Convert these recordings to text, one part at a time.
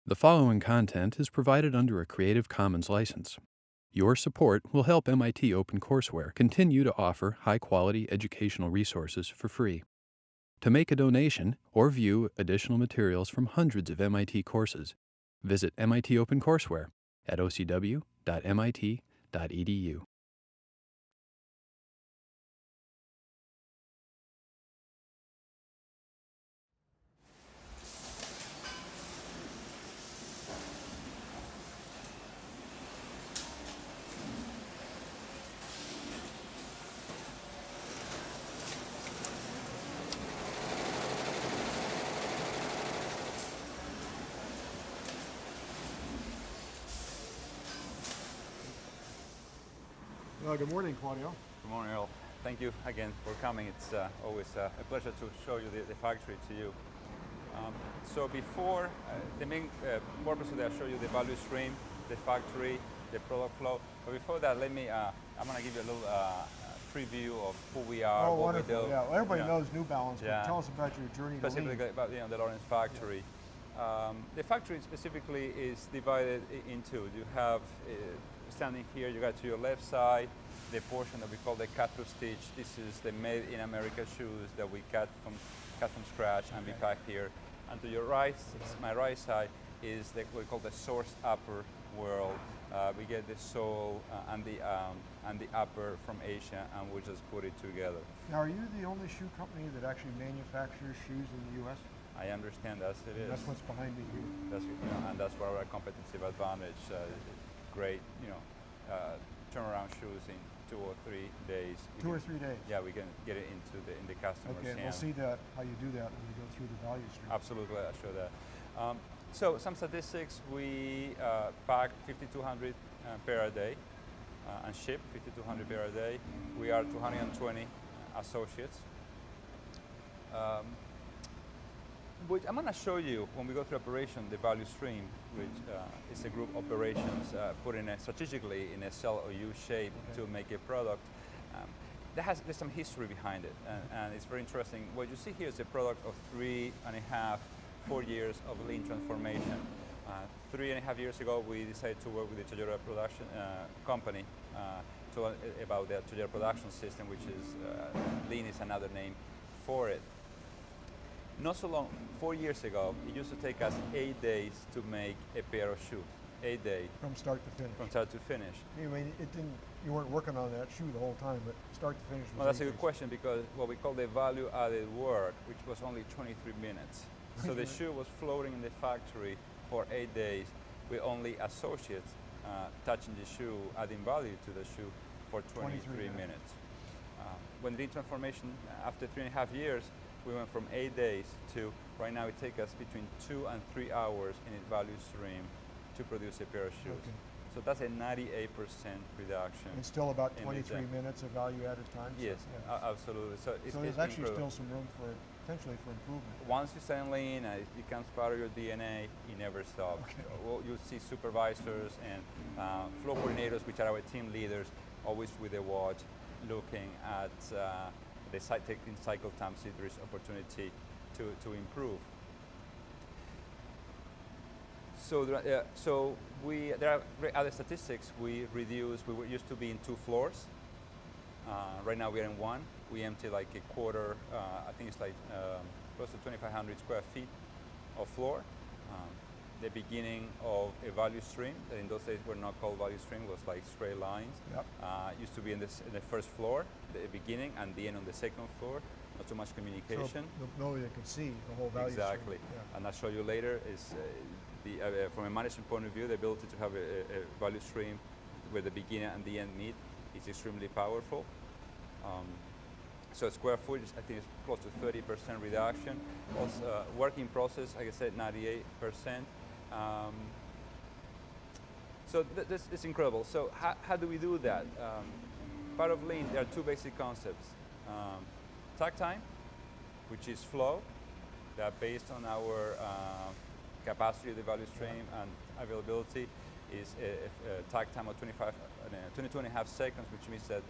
The following content is provided under a Creative Commons license. Your support will help MIT OpenCourseware continue to offer high-quality educational resources for free. To make a donation or view additional materials from hundreds of MIT courses, visit MIT OpenCourseware at ocw.mit.edu. Good morning, Claudio. Good morning, Earl. Thank you again for coming. It's always a pleasure to show you the factory to you. So before, the main purpose of that, I'll show you the value stream, the factory, the product flow. But before that, let me, I'm going to give you a little preview of who we are, what wonderful. we do. Yeah, well, everybody knows New Balance, but Yeah. tell us about your journey to Specifically Lean. about the Lawrence factory. The factory specifically is divided in two. You have, standing here, you got to your left side, the portion that we call the cut through stitch. This is the made in America shoes that we cut from scratch and we pack here. And to your right, my right side, is what we call the sourced upper world. We get the sole and the upper from Asia, and we just put it together. Now, are you the only shoe company that actually manufactures shoes in the U.S.? I understand as it is. That's what's behind me here. And that's where our competitive advantage. Great, turnaround shoes in 2 or 3 days. 2 or 3 days. Yeah, we can get it into the customer's Okay, hand. we'll see that how you do that when we go through the value stream. Absolutely, I'll show that. So some statistics: we pack 5,200 pair a day and ship 5,200 pair a day. We are 220 associates. Which I'm going to show you when we go through operation, the value stream, which is a group operations put in strategically in a cell or U shape to make a product. There's some history behind it, and it's very interesting. What you see here is a product of 3.5, 4 years of lean transformation. 3.5 years ago, we decided to work with the Toyota production company about their Toyota production system, which is lean is another name for it. Not so long, 4 years ago, it used to take us 8 days to make a pair of shoes. 8 days. From start to finish. From start to finish. I mean, you weren't working on that shoe the whole time, but start to finish was Well, that's a 8 good days. question, because what we call the value added work, which was only 23 minutes. So the shoe was floating in the factory for 8 days with only associates touching the shoe, adding value to the shoe for 23 minutes. When the transformation, after 3.5 years, we went from 8 days to, right now it takes us between 2 and 3 hours in its value stream to produce a pair of shoes. Okay. So that's a 98% reduction. And still about in 23 the minutes of value added time? Yes, So absolutely. So there's actually still some room for, potentially for improvement. Once you start lean, it becomes part of your DNA, you never stop. Okay. Well, you'll see supervisors and flow coordinators, which are our team leaders, always with a watch, looking at the taking cycle time, see if there is opportunity to improve. So there are other statistics. We used to be in 2 floors. Right now we are in 1. We empty like a quarter, I think it's like close to 2,500 square feet of floor. The beginning of a value stream that in those days were not called value stream, was like straight lines. Yep. Used to be in the first floor, the beginning, and the end on the second floor. Not too much communication. So nobody can see the whole value stream. Exactly. Yeah. And I'll show you later is from a management point of view, the ability to have a value stream where the beginning and the end meet is extremely powerful. So square footage, I think, is close to 30% reduction. Also, working process, like I said, 98%. So this is incredible. So how do we do that? Part of lean, there are 2 basic concepts. Takt time, which is flow, that based on our capacity of the value stream and availability, is a takt time of 22.5 seconds, which means that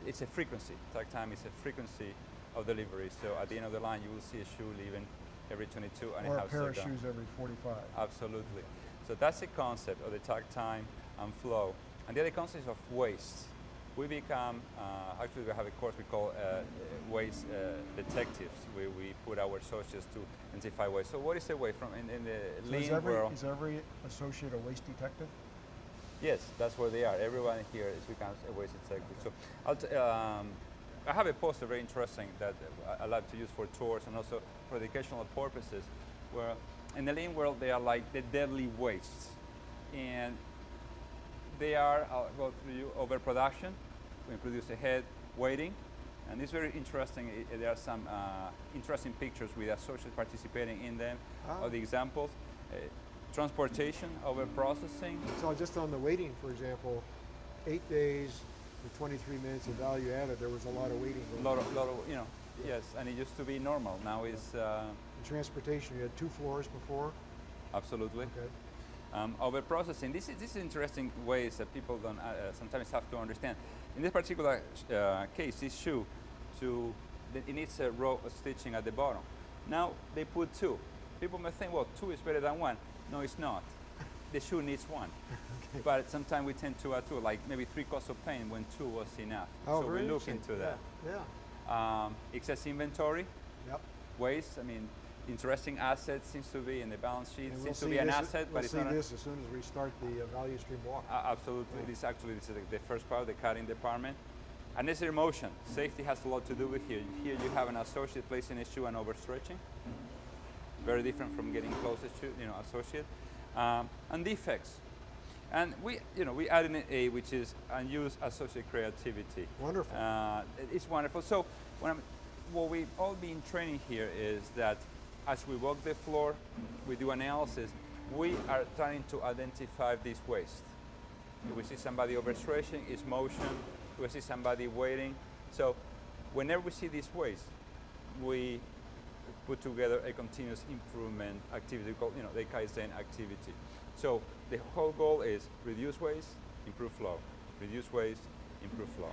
it's a frequency. Takt time is a frequency of delivery. So at the end of the line, you will see a shoe leaving every 22 and Or a a half pair of seconds. shoes every 45. Absolutely. So that's the concept of the takt time and flow. And the other concept of waste. We become, actually we have a course we call waste detectives, where we put our associates to identify waste. So what is the waste from in the So lean is world? every associate a waste detective? Yes, that's where they are. Everyone here becomes a waste detective. So I have a poster very interesting that I like to use for tours and also for educational purposes, where in the lean world they are like the deadly wastes. And they are, I'll go through you, overproduction. We produce ahead, waiting. And it's very interesting. There are some interesting pictures with associates participating in them, of the examples. Transportation, overprocessing. So just on the waiting, for example, 8 days with 23 minutes of value added, there was a lot of waiting. Lot of, you know, yes, and it used to be normal. Now it's in transportation, you had 2 floors before. absolutely. Okay. Overprocessing. This is interesting ways that people don't sometimes have to understand. In this particular case, this shoe, it needs a row of stitching at the bottom. Now they put 2. People may think, well, 2 is better than 1. No, it's not. The shoe needs 1. Okay. But sometimes we tend to add 2, like maybe 3 coats of paint when 2 was enough. Oh, so we look into that. Yeah. Excess inventory, Yep. waste. I mean, interesting assets seems to be in the balance sheet. And Seems to be an asset, but it's we'll not. see this as soon as we start the value stream walk. Absolutely. Yeah. This is the first part, the cutting department. Unnecessary motion. Safety has a lot to do with here. Here you have an associate placing a shoe and overstretching. Very different from getting closest to, associate. And defects. And we added an A, which is unused associate creativity. Wonderful. It's wonderful. So what we've all been training here is that as we walk the floor, we do analysis, we are trying to identify this waste. If we see somebody overstretching, it's motion. If we see somebody waiting. So whenever we see this waste, we put together a continuous improvement activity called, the Kaizen activity. So the whole goal is reduce waste, improve flow. Reduce waste, improve flow.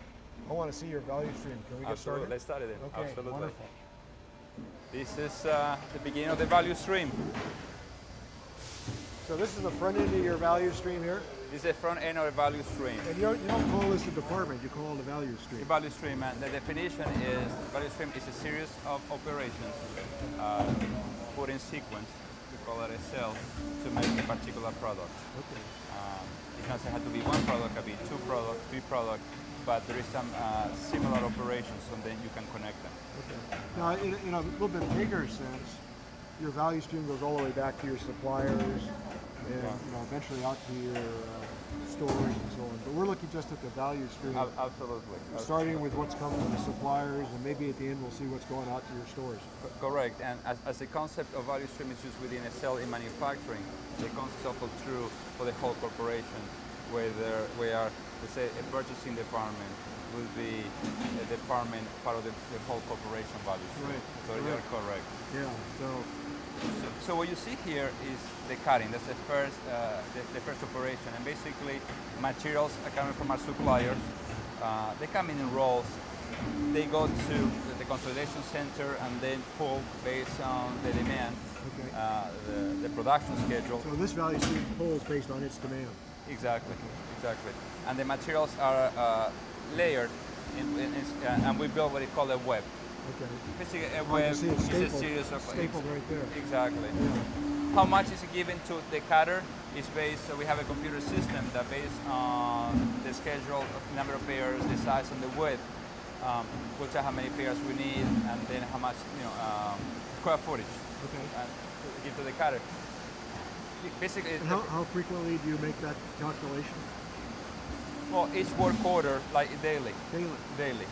I want to see your value stream. Can we get started? Let's start it then. Okay, Absolutely. wonderful. This is the beginning of the value stream. So this is the front end of your value stream here? This is the front end of the value stream. And you don't call this a department, you call it a value stream. The value stream, and the definition is, value stream is a series of operations put in sequence, we call it a cell, to make a particular product. Okay. It doesn't have to be 1 product, it can be 2 products, 3 products, but there is some similar operations, and then you can connect them. Okay. Now, in a little bit bigger sense, your value stream goes all the way back to your suppliers, and eventually out to your stores and so on. But we're looking just at the value stream. Absolutely. Starting with what's coming from the suppliers, and maybe at the end we'll see what's going out to your stores. Correct, and as the concept of value stream is used within a cell in manufacturing, the concept is also true for the whole corporation, where let's say, a purchasing department will be a department part of the whole corporation value stream. Right. So you're correct. Yeah. So what you see here is the cutting. That's the first operation, and basically materials are coming from our suppliers. They come in rolls. They go to the consolidation center and then pull based on the demand, the production schedule. So this value stream pulls based on its demand. Exactly. And the materials are layered, and we build what we call a web. Okay. Basically, a web is a series of stapled right there. Exactly. Yeah. How much is given to the cutter is based, so we have a computer system that based on the schedule, number of pairs, the size and the width, we'll tell how many pairs we need, and then how much, square footage to give to the cutter. Basically, and how frequently do you make that calculation? Well, each work order, like daily. Daily.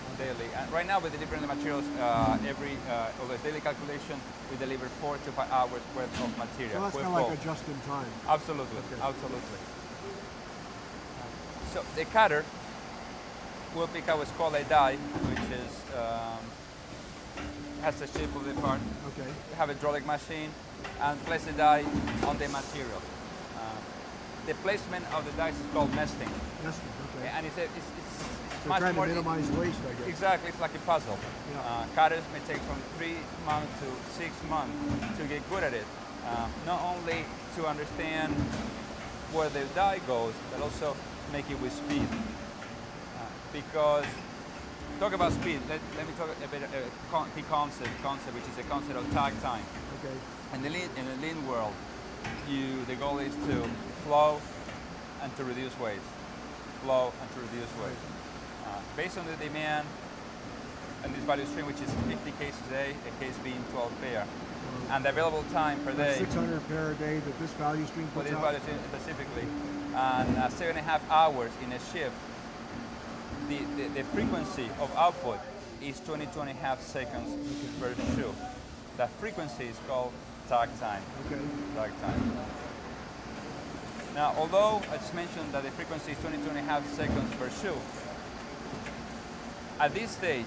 And right now, with the different materials, over daily calculation, we deliver 4 to 5 hours worth of material. So that's kind of like a just in time. Absolutely, absolutely. So the cutter will pick up what's called a die, which is has the shape of the part. Okay. We have a hydraulic machine and place the die on the material. The placement of the dice is called nesting. Nesting, okay. And it's So much trying more to minimize waste, I guess. Exactly, it's like a puzzle. Yeah. Cutters may take from 3 months to 6 months to get good at it. Not only to understand where the die goes, but also make it with speed. Because talk about speed. Let me talk a bit key concept, which is the concept of tag time. Okay. In the lean world, the goal is to flow and to reduce waste. Flow and to reduce waste. Based on the demand and this value stream, which is 50 cases a day, a case being 12 pair, and the available time per day. 600 pair a day that this value stream For puts this out? value stream specifically, and 7.5 hours in a shift. The frequency of output is 22.5 seconds per shoe. That frequency is called tag time. Okay. Tag time. Now, although I just mentioned that the frequency is 22.5 seconds per shoe, at this stage,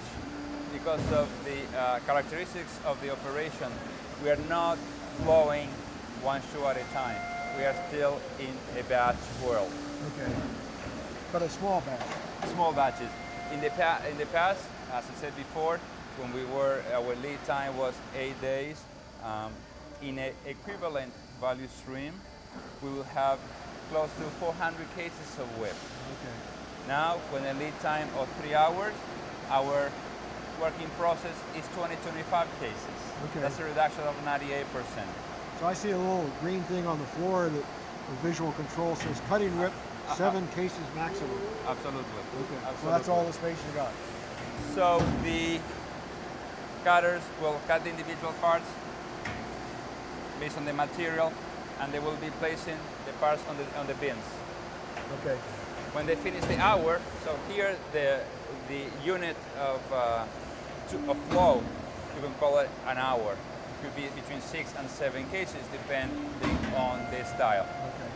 because of the characteristics of the operation, we are not flowing one shoe at a time. We are still in a batch world. Okay. But a small batch. Small batches. In the past, as I said before, when our lead time was 8 days, in an equivalent value stream, we will have close to 400 cases of whip. Okay. Now, when a lead time of 3 hours, our working process is 25 cases. Okay. That's a reduction of 98%. So I see a little green thing on the floor that the visual control says cutting whip, 7 cases maximum. Absolutely. Okay. Absolutely. So that's all the space you got. So the cutters will cut the individual parts based on the material, and they will be placing the parts on the bins. Okay. When they finish the hour, so here the unit of flow, you can call it an hour. It could be between 6 and 7 cases, depending on the style. Okay.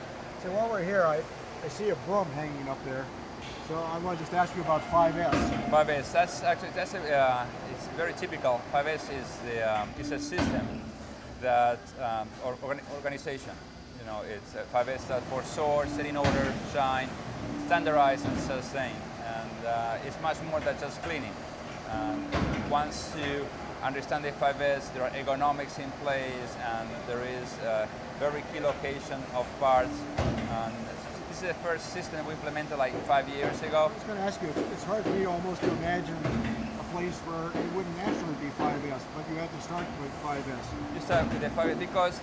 So while we're here, I see a broom hanging up there. So I want to just ask you about 5S. 5S, it's very typical. 5S is a system that organization. You know, it's 5S stands for sort, set in order, shine, standardize, and sustain. And it's much more than just cleaning. Once you understand the 5S, there are ergonomics in place, and there is a very key location of parts. And this is the first system we implemented like 5 years ago. I was going to ask you, it's hard for me almost to imagine a place where it wouldn't naturally be 5S, but you had to start with 5S. You start with the 5S because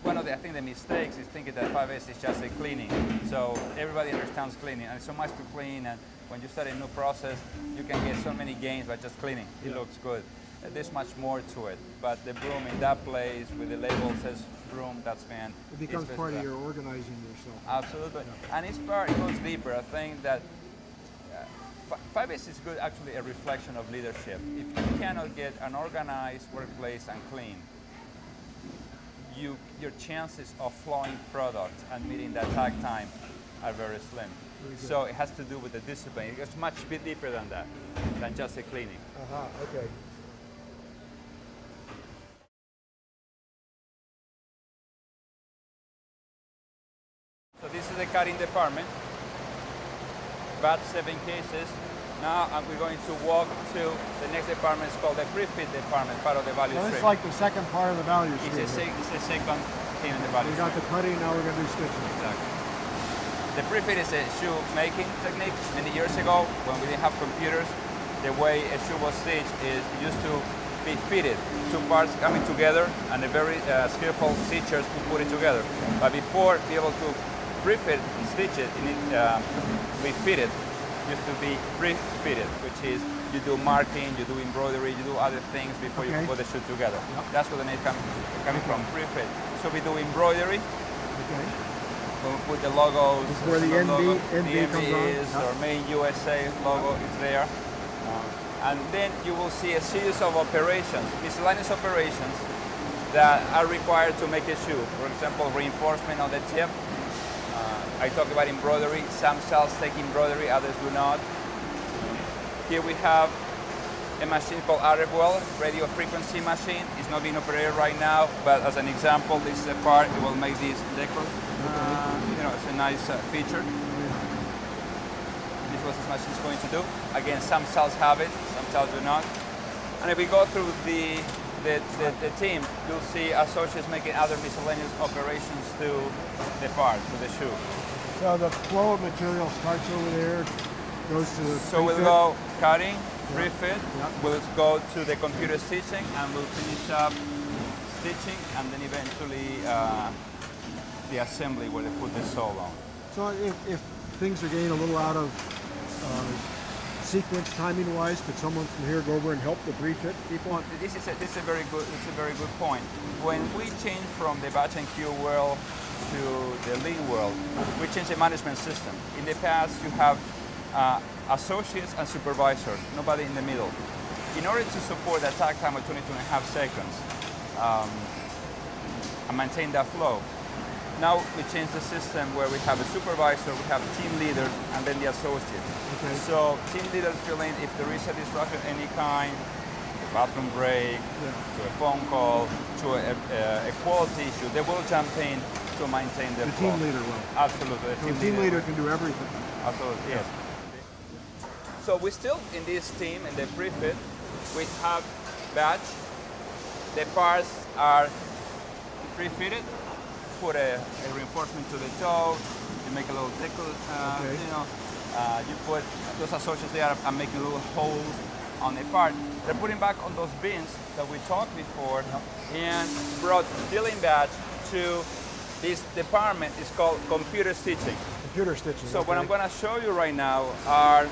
one of the mistakes is thinking that 5S is just a cleaning. So everybody understands cleaning, and it's so much to clean, and when you start a new process, you can get so many gains by just cleaning. It looks good. There's much more to it, but the broom in that place with the label says broom, that's man. It becomes part of your organizing yourself. Absolutely, and it goes deeper. I think that 5S is good, actually a reflection of leadership. If you cannot get an organized workplace and clean, your chances of flowing product and meeting that tag time are very slim. So it has to do with the discipline. It goes much deeper than that, than just a cleaning. Okay. So this is the cutting department, batch 7 cases. Now we're going to walk to the next department. It's called the pre-fit department, part of the value stream. So it's like the second part of the value stream. It's a second thing in the value We got the cutting, now we're going to do stitching. Exactly. The pre-fit is a shoe making technique. Many years ago, when we didn't have computers, the way a shoe was stitched is used to be fitted. 2 parts coming together, and a very skillful stitchers who put it together. But before be able to pre-fit and stitch it, you need to be fitted. Used to be pre-fitted, which is you do marking, you do embroidery, you do other things before you put the shoe together. That's where the name coming from, pre-fit. So we do embroidery. Okay. When we put the logos, this is where the NB comes on. Is our main USA logo is there. And then you will see a series of operations, miscellaneous operations that are required to make a shoe. For example, reinforcement on the tip. I talk about embroidery. Some cells take embroidery, others do not. Here we have a machine called RFWell, radio frequency machine. It's not being operated right now, but as an example, this is a part. It will make this decor. You know, it's a nice feature. This is what this machine is going to do. Again, some cells have it, some cells do not. And if we go through the team, you'll see associates making other miscellaneous operations to the part, to the shoe. So the flow of material starts over there, goes to the So we'll go cutting, refit, Yeah. we'll go to the computer stitching, and we'll finish up stitching, and then eventually the assembly where they put the sole on. So if things are getting a little out of sequence timing-wise, could someone from here go over and help the refit people? Well, this is a very good point. When we change from the batch and queue world to the lean world, we change the management system. In the past, you have associates and supervisors, nobody in the middle. In order to support the attack time of 22.5 seconds and maintain that flow, now we change the system where we have a supervisor, we have team leaders, and then the associate. Okay. So team leaders fill in if there is a disruption of any kind, a bathroom break, to a phone call, to a quality issue, they will jump in to maintain the flow. Team leader will. Absolutely. So the team leader can do everything. Absolutely, yes. So we still, in this team, in the pre-fit, we have batch. The parts are pre-fitted, put a reinforcement to the toe, you make a little tickle, you know, you put those associates there and make a little hole on the part. They're putting back on those bins that we talked before and brought filling batch to this department. It's called computer stitching. Computer stitching. So what I'm going to show you right now are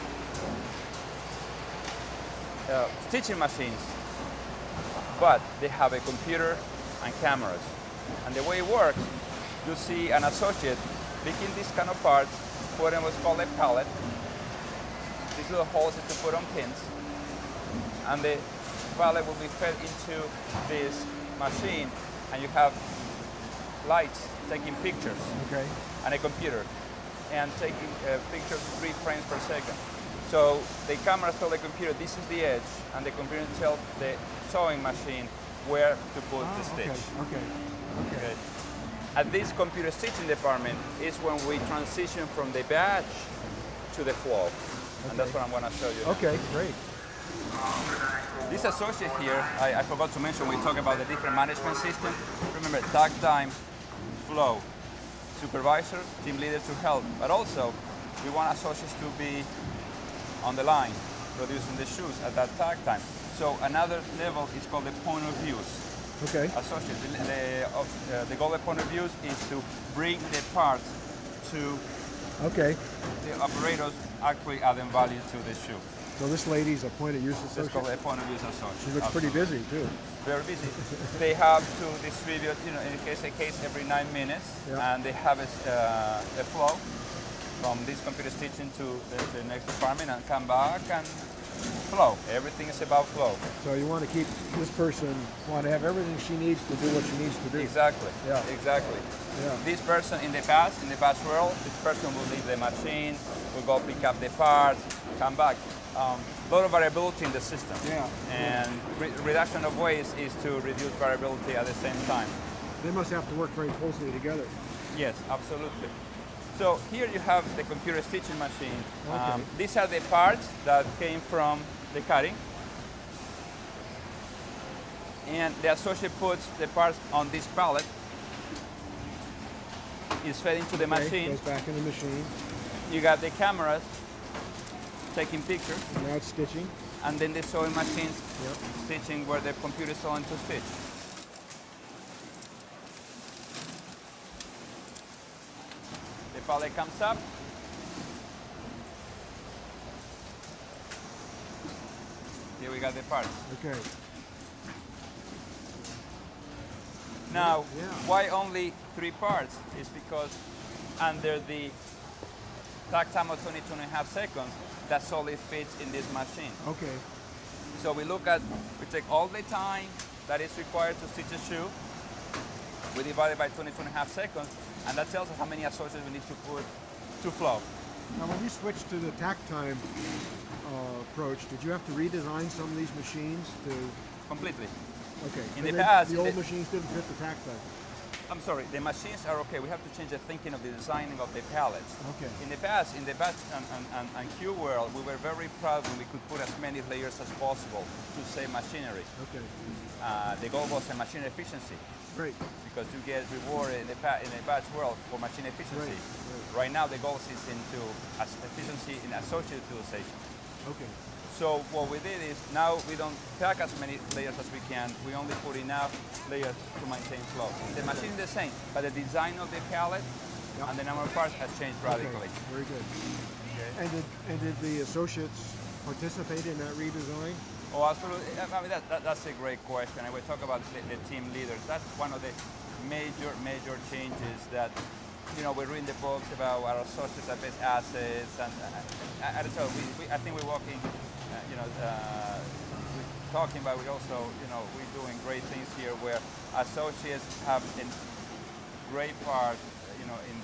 stitching machines, but they have a computer and cameras. And the way it works, you see an associate picking these kind of parts, put in what's called a pallet. These little holes that you put on pins, and the pallet will be fed into this machine, and you have lights taking pictures, and a computer, and taking pictures 3 frames per second. So the camera tells the computer this is the edge, and the computer tells the sewing machine where to put the stitch. Okay. At this computer stitching department is when we transition from the batch to the flow, and that's what I'm going to show you. Okay, great. This associate here, I forgot to mention, we talk about the different management systems. Remember, tag time, flow, supervisor, team leader to help, but also we want associates to be on the line producing the shoes at that tag time. So another level is called the point of views. Okay. Associate. The goal of point of views is to bring the parts to the operators actually adding value to the shoe. So this lady's a point of use associate? It's called a point of use associate. She looks pretty busy too. Very busy. They have to distribute, you know, in a case every 9 minutes, and they have a flow from this computer stitching to the next department and come back and flow. Everything is about flow. So you want to keep this person, want to have everything she needs to do what she needs to do. Exactly. Yeah. Exactly. Yeah. This person in the batch world, this person will leave the machine, will go pick up the parts, come back. A lot of variability in the system. Yeah. And reduction of waste is to reduce variability at the same time. They must have to work very closely together. Yes, absolutely. So here you have the computer stitching machine. Okay. These are the parts that came from the cutting. And the associate puts the parts on this pallet. It's fed into the machine. Goes back in the machine. You got the cameras taking pictures. Now it's stitching. And then the sewing machines stitching where the computer is telling to stitch. The pallet comes up. Here we got the parts. Okay. Now, Yeah. why only 3 parts? Is because under the tag time of 22.5 seconds, that's all it fits in this machine. Okay. So we take all the time that is required to stitch a shoe, we divide it by 22.5 seconds, and that tells us how many associates we need to put to flow. Now when you switched to the tack time approach, did you have to redesign some of these machines to... Completely. Okay. In So the past, the old machines didn't fit the tack time. I'm sorry, the machines are okay. We have to change the thinking of the designing of the pallets. Okay. In the past, in the batch and Q world, we were very proud when we could put as many layers as possible to save machinery. Okay. The goal was a machine efficiency. Great. Because you get rewarded in the batch world for machine efficiency. Right now, the goal is into efficiency in associated utilization. Okay. So what we did is now we don't pack as many layers as we can. We only put enough layers to maintain flow. The machine is the same, but the design of the pallet and the number of parts has changed radically. Okay. Very good. Okay. And did the associates participate in that redesign? Oh, absolutely. I mean, that's a great question. And we talk about the team leaders. That's one of the major changes that, you know, we read the books about our associates are best assets, and I don't know, I think we're walking, you know, we're talking about, we also, you know, we're doing great things here where associates have a great part, you know, in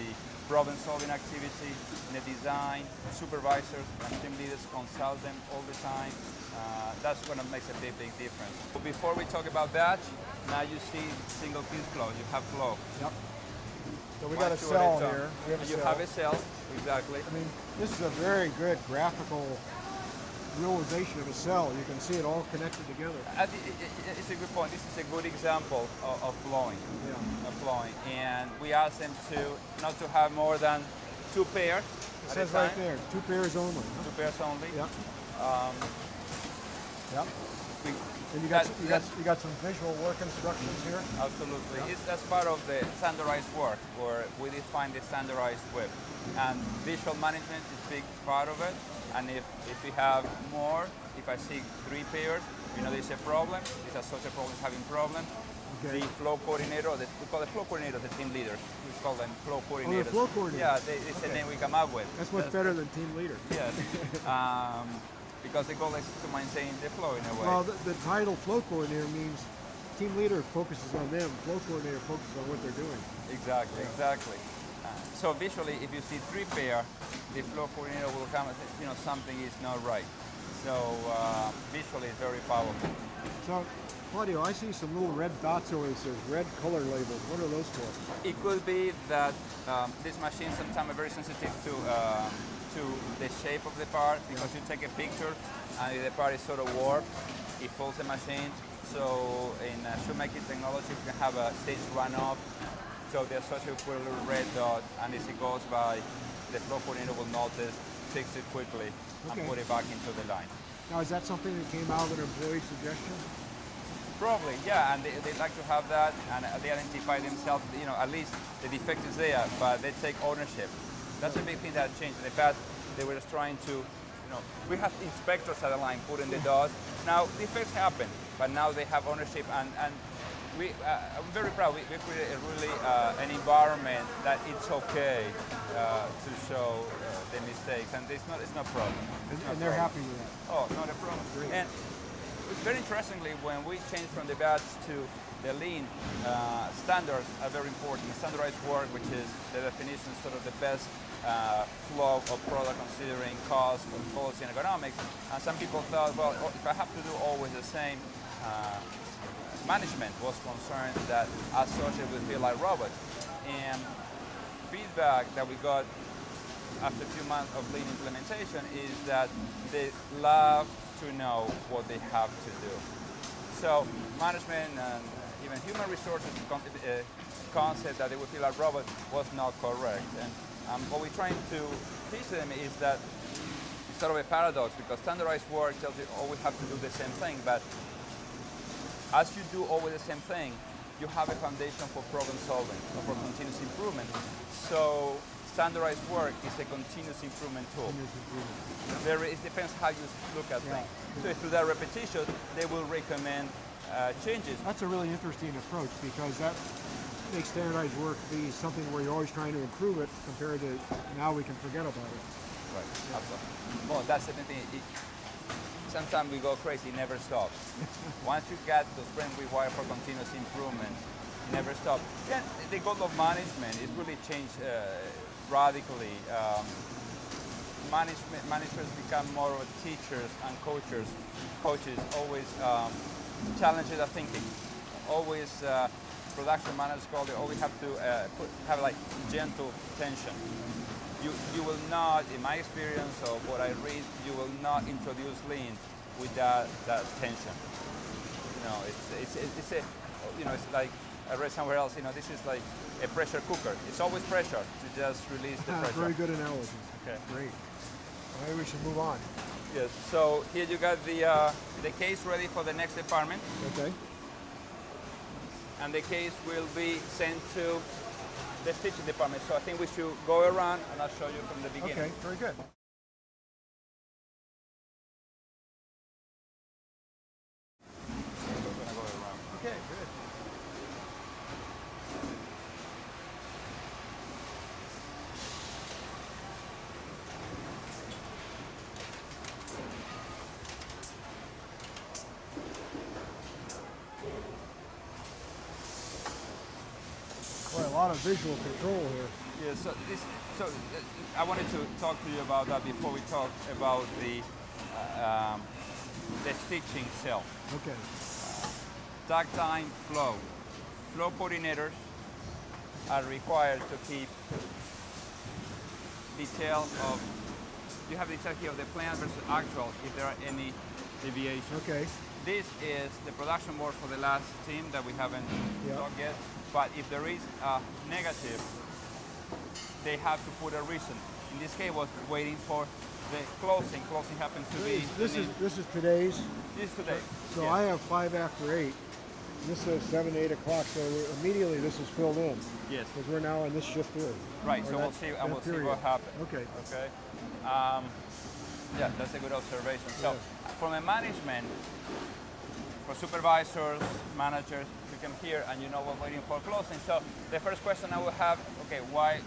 the problem-solving activity, in the design. Supervisors and team leaders consult them all the time. That's what makes a big difference. But before we talk about batch, now you see single piece flow. You have flow. Yep. So we got a cell here. You have a cell, exactly. I mean, this is a very good graphical realization of a cell. You can see it all connected together. It's a good point. This is a good example of flowing. Yeah. Of flowing. And we ask them to not to have more than 2 pairs. It says right there, 2 pairs only. 2 pairs only. Yep. Yep. And you got some visual work instructions here? Absolutely. Yep. That's part of the standardized work where we define the standardized whip. And visual management is a big part of it. And if we have more, if I see 3 pairs, you know there's a problem, it's a social problem having problem. Okay. The flow coordinator, we call the flow coordinator the team leaders. We call them flow coordinators. Oh, the flow coordinator. Yeah, it's the name we come up with. That's much better than team leader. Yes. Because the goal is to maintain the flow in a way. Well, the title flow coordinator means team leader focuses on them, flow coordinator focuses on what they're doing. Exactly, exactly. So visually, if you see 3 pair, the flow coordinator will come and say, you know, something is not right. So visually, it's very powerful. So, Claudio, I see some little red dots over there that says red color labels. What are those for? It could be that these machines sometimes are very sensitive to the shape of the part, because you take a picture and the part is sort of warped, it faults the machine. So in shoemaking technology, we can have a stage runoff. So the associate will put a little red dot, and as it goes by, the flow coordinator will notice, fix it quickly, and put it back into the line. Now, is that something that came out of an employee suggestion? Probably, yeah, and they like to have that, and they identify themselves, you know, at least the defect is there, but they take ownership. That's a big thing that changed. In the past, they were just trying to, you know, we have inspectors at the line putting the dots. Now, defects happen, but now they have ownership, and I'm very proud. We created really an environment that it's okay to show the mistakes, and it's not a problem. And they're happy with that. Oh, not a problem. Great. And very interestingly, when we changed from the batch to the lean, standards are very important. Standardized work, which is the definition, sort of the best flow of product considering cost, quality, and economics. And some people thought, well, if I have to do always the same, management was concerned that associates would feel like robots. And feedback that we got after a few months of lean implementation is that they love to know what they have to do. So management and even human resources concept that they would feel like robots was not correct. And what we're trying to teach them is that it's sort of a paradox, because standardized work tells you always have to do the same thing, but as you do always the same thing, you have a foundation for problem solving, or for continuous improvement. So standardized work is a continuous improvement tool. It depends how you look at things. So through that repetition, they will recommend changes. That's a really interesting approach, because that makes standardized work be something where you're always trying to improve it, compared to now we can forget about it. Right, absolutely. Well, that's the thing. Sometimes we go crazy, it never stops. Once you get the sprint required for continuous improvement, it never stops. Then the goal of management is really changed radically. Managers become more teachers and coaches always challenge their thinking, always production managers call it, always have to have like gentle tension. You will not, in my experience of what I read, you will not introduce lean with that tension. You know, it's a, you know, it's like I read somewhere else. You know, this is like a pressure cooker. It's always pressure to just release the pressure. Very good analogy. Okay. Great. Maybe we should move on. Yes. So here you got the case ready for the next department. Okay. And the case will be sent to the stitching department. So I think we should go around and I'll show you from the beginning. Okay. Very good. We're gonna go around. Okay. Good. Boy, a lot of visual control here. Yeah, so I wanted to talk to you about that before we talk about the stitching itself. Okay. Tag time flow. Flow coordinators are required to keep detail of, you have detail here of the plan versus actual if there are any deviations. Okay. This is the production board for the last team that we haven't talked yet. But if there is a negative, they have to put a reason. In this case, was waiting for the closing. Closing happens to be. This is today's. This is today. So I have 5 after 8. This says 7, 8 o'clock. So immediately this is filled in. Yes. Because we're now in this shift here. Right. So we'll see. And we'll see what happens. Okay. Okay. Yeah, that's a good observation. So from a management, for supervisors, managers, you come here and you know we're waiting for closing. So the first question I will have, okay, what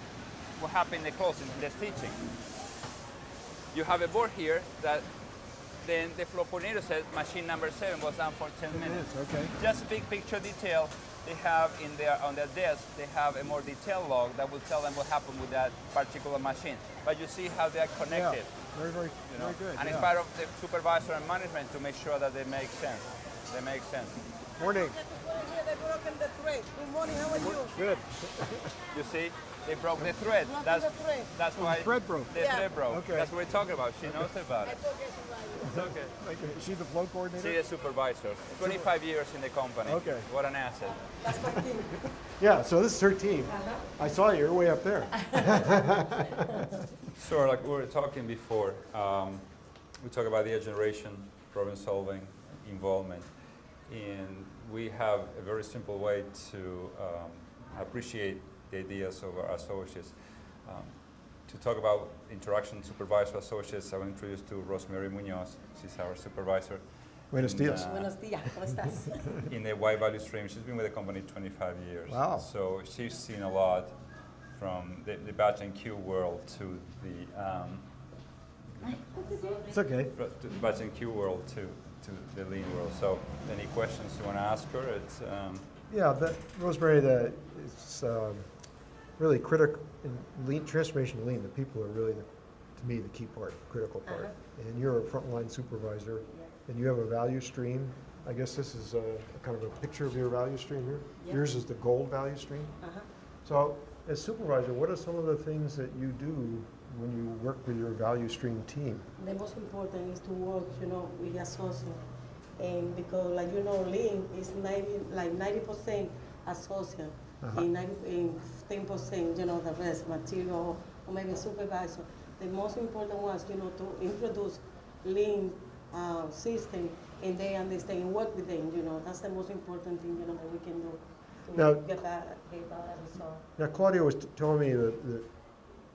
happened in the closing, the stitching? You have a board here that then the flow coordinator says machine number 7 was done for 10 minutes. Okay. Just big picture detail. They have on their desk, they have a more detailed log that will tell them what happened with that particular machine. But you see how they are connected. Yeah. Very good. And it's part of the supervisor and management to make sure that they make sense. They make sense. Morning. They broken the thread. Good morning, how are you? Good. You see, they broke the thread. That's why The thread broke. the thread broke. Okay. That's what we're talking about. She knows about it. It's okay. Is she the flow coordinator? She is a supervisor. 25 years in the company. Okay. What an asset. That's my team. Yeah, so this is her team. I saw you, you're way up there. So like we were talking before, we talk about the generation, problem solving, involvement. And we have a very simple way to appreciate the ideas of our associates. To talk about interaction supervisor associates, I will introduce to Rosemary Munoz. She's our supervisor. Buenos dias. Buenos días, ¿cómo estás? In the Y value stream. She's been with the company 25 years. Wow. So she's seen a lot from the batch and queue world to the It's okay. batch and queue world to the lean world. So any questions you want to ask her? It's Yeah, Rosemary, it's really critical in lean transformation to lean. The people are really, to me, the key part, critical part. And you're a frontline supervisor, and you have a value stream. I guess this is a kind of a picture of your value stream here. Yeah. Yours is the gold value stream. So, as supervisor, what are some of the things that you do when you work with your value stream team? The most important is to work, with associates. And because, lean is 90% associate, and 10%, the rest, material, or maybe supervisor. The most important was, to introduce lean system, and they understand and work with them, That's the most important thing, that we can do to get that result. Now, Claudia was telling me that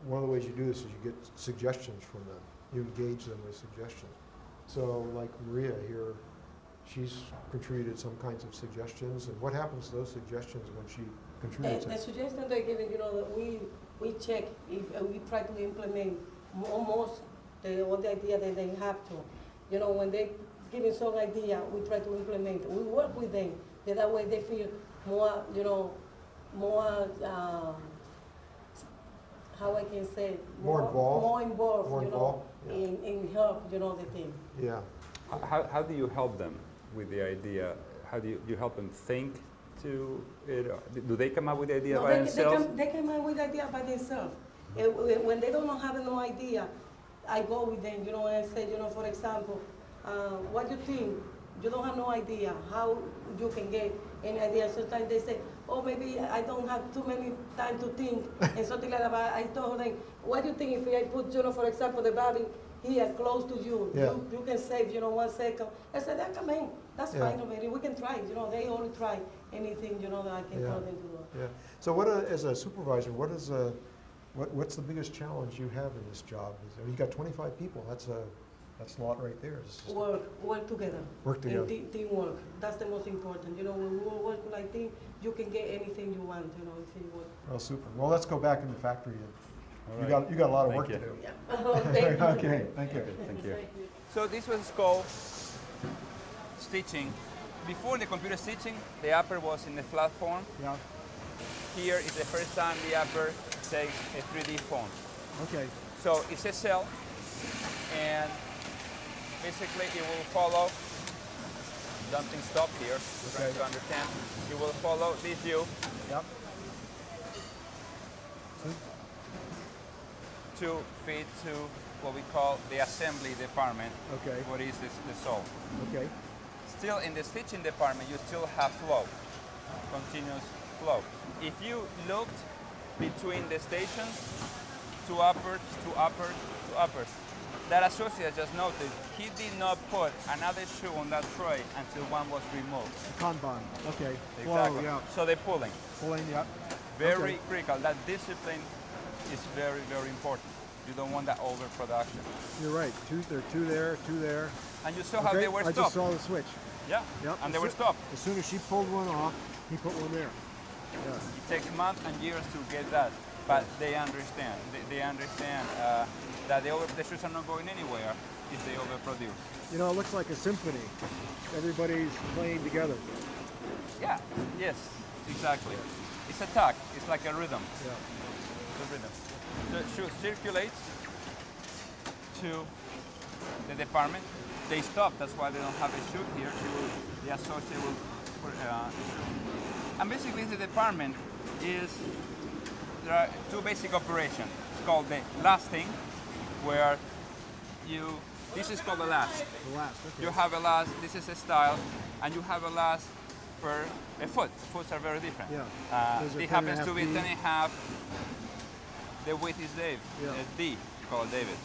one of the ways you do this is you get suggestions from them. You engage them with suggestions. So, like Maria here, she's contributed some kinds of suggestions. And what happens to those suggestions when she contributes? The suggestion they're giving, that we check if we try to implement almost all the idea that they have to. When they giving some idea, we try to implement. We work with them. That way they feel more, more. How I can say More involved, in help, the team. how do you help them with the idea? How do you help them think to, do they come up with the idea No, by themselves? they come up with the idea by themselves. When they don't have no idea, I go with them, you know, and I say, you know, for example, what you think? You don't have no idea how you can get any idea. Sometimes they say, oh, maybe I don't have too many time to think and something like that. But I told them, what do you think if I put, you know, for example, the battery here close to you? Yeah. You can save, you know, 1 second. I said, that come in. That's Yeah. fine already. We can try. You know, they only try anything, you know, that I can Yeah. tell them to do. Yeah. So what, as a supervisor, what's the biggest challenge you have in this job? You got 25 people. That's a lot right there. It's just Work together. Work together. And teamwork. That's the most important. You know, when we work like team, you can get anything you want. You know, if you work. Well, super. Well, let's go back in the factory. All You right. got a lot of Thank work you. to do. Yeah. Thank you. Okay. Thank you. Thank you. So this was called stitching. Before the computer stitching, the upper was in the flat form. Yeah. Here is the first time the upper takes a 3D form. Okay. So it's a cell, and basically it will follow, something stop here, trying to understand. It will follow this view Yep. to feed to what we call the assembly department. Okay. What is this, the sole. Okay. Still in the stitching department, you still have flow, continuous flow. If you looked between the stations, two uppers, two uppers, two uppers, that associate just noticed he did not put another shoe on that tray until one was removed. Kanban. Okay. Exactly. Flow, yeah. So they're pulling. Pulling, yeah. Very Okay. critical. That discipline is very, very important. You don't want that overproduction. You're right. There are two there. And you saw how they were I stopped. just saw the switch. Yeah. Yep. And they were stopped. As soon as she pulled one off, he put one there. Yeah. It takes months and years to get that, but they understand. They understand that the shoes are not going anywhere if they overproduce. You know, it looks like a symphony. Everybody's playing together. Yeah. Yes. Exactly. It's a tug. It's like a rhythm. Yeah. The rhythm. The shoe circulates to the department. They stop. That's why they don't have a chute here. The associate will put a chute. And basically, the department is, there are two basic operations. It's called the lasting, where this is called a last. The last. Okay. You have a last, this is a style, and you have a last per a foot. Foots are very different. Yeah. Those are It 10 and a happens half to be D. 10.5. The width is Dave, Yeah. D, called David.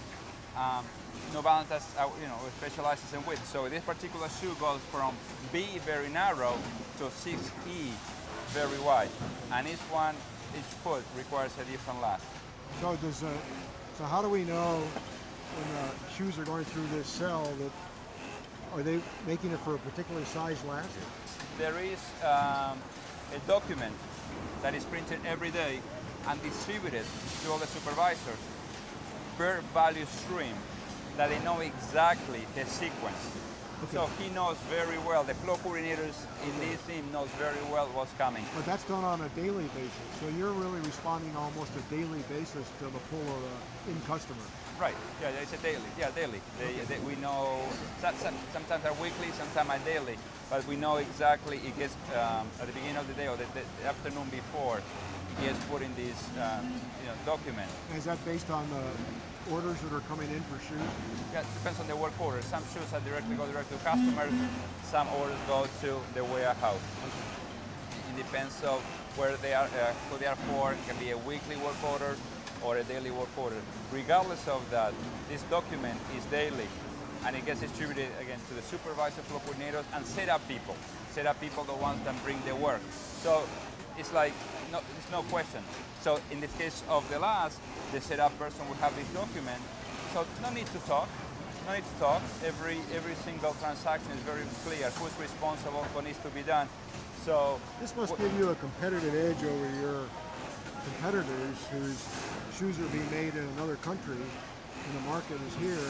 No balance, specializes in width. So this particular shoe goes from B, very narrow, to 6E, very wide. And each foot requires a different last. So how do we know when the shoes are going through this cell that are they making it for a particular size last? There is a document that is printed every day and distributed to all the supervisors per value stream, that they know exactly the sequence. Okay. So he knows very well, the flow coordinators in this team knows very well what's coming. But that's done on a daily basis. So you're really responding almost a daily basis to the pull of in customer. Right, yeah, it's a daily, daily. We know, sometimes are weekly, sometimes are daily, but we know exactly it gets, at the beginning of the day or the afternoon before, he has put in this document. Is that based on the orders that are coming in for shoes? Yeah, it depends on the work order. Some shoes go direct to customers, some orders go to the warehouse. It depends on where they are, who they are for. It can be a weekly work order or a daily work order. Regardless of that, this document is daily, and it gets distributed again to the supervisor, flow coordinators, and setup people. Setup people, the ones that bring the work. So it's like, there's no question. So in this case of the last, the setup person will have this document. So no need to talk. No need to talk. Every single transaction is very clear. Who's responsible? What needs to be done? So this must give you a competitive edge over your competitors whose shoes are being made in another country, and the market is here,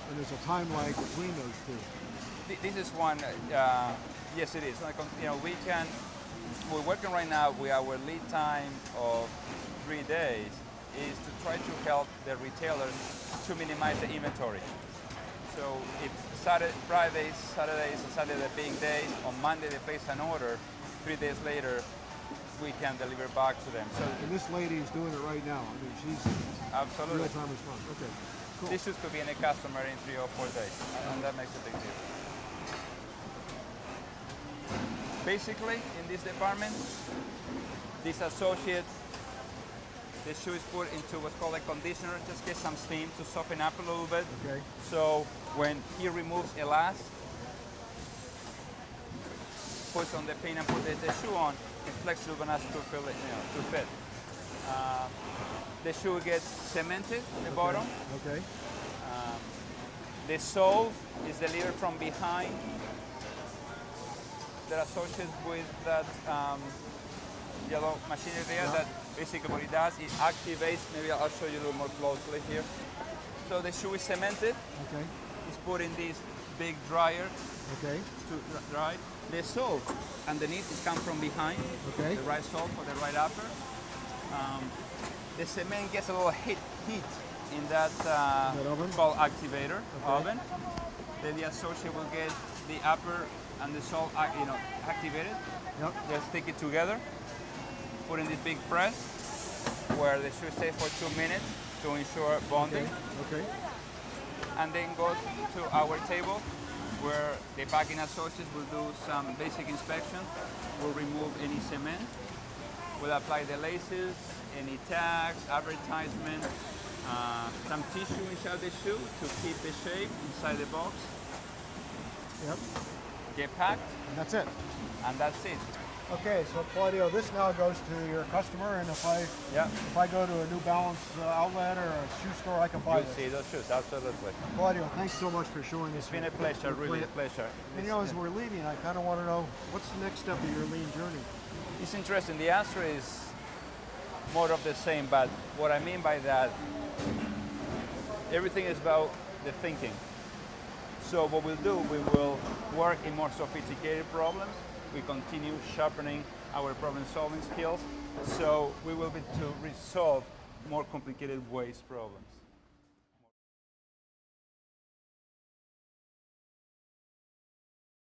and there's a time lag between those two. This is one. Yes, it is. Like, we're working right now with our lead time of 3 days is to try to help the retailers to minimize the inventory. So if Fridays, Saturdays, and Sunday are big days, on Monday they place an order, 3 days later, we can deliver back to them. So And this lady is doing it right now. I mean, she's absolutely. real-time response. Okay, cool. This shoes could be in a customer in 3 or 4 days, and that makes a big deal. Basically, in this department, this associate, the shoe is put into what's called a conditioner, just get some steam to soften up a little bit. Okay. So when he removes a last, puts on the pin and put the shoe on, it's flexible enough to fill it, to fit. The shoe gets cemented in the bottom. Okay. The sole is delivered from behind. They're associated with that yellow machinery there. That basically what it does, it activates. Maybe I'll show you a little more closely here. So the shoe is cemented. Okay. It's put in this big dryer Okay. to dry. The sole underneath is come from behind. Okay. The right sole for the right upper. The cement gets a little heat in that oven? called activator oven. Then the associate will get the upper and the sole activated. Yep. Just stick it together. Put in this big press where the shoe stays for 2 minutes to ensure bonding. Okay. And then go to our table where the packing associates will do some basic inspection. We'll remove any cement. We'll apply the laces, any tags, advertisement, some tissue inside the shoe to keep the shape inside the box. Yep. Get packed, And that's it. and that's it. Okay, so Claudio, this now goes to your customer, and if I go to a New Balance outlet or a shoe store, I can buy You'll this. see those shoes, absolutely. Claudio, thanks so much for showing us. It's been a pleasure, really a pleasure. And as we're leaving, I kind of want to know, what's the next step of your lean journey? It's interesting. The answer is more of the same, but what I mean by that, everything is about the thinking. So what we'll do, we will work in more sophisticated problems. We continue sharpening our problem-solving skills, so we will be to resolve more complicated waste problems.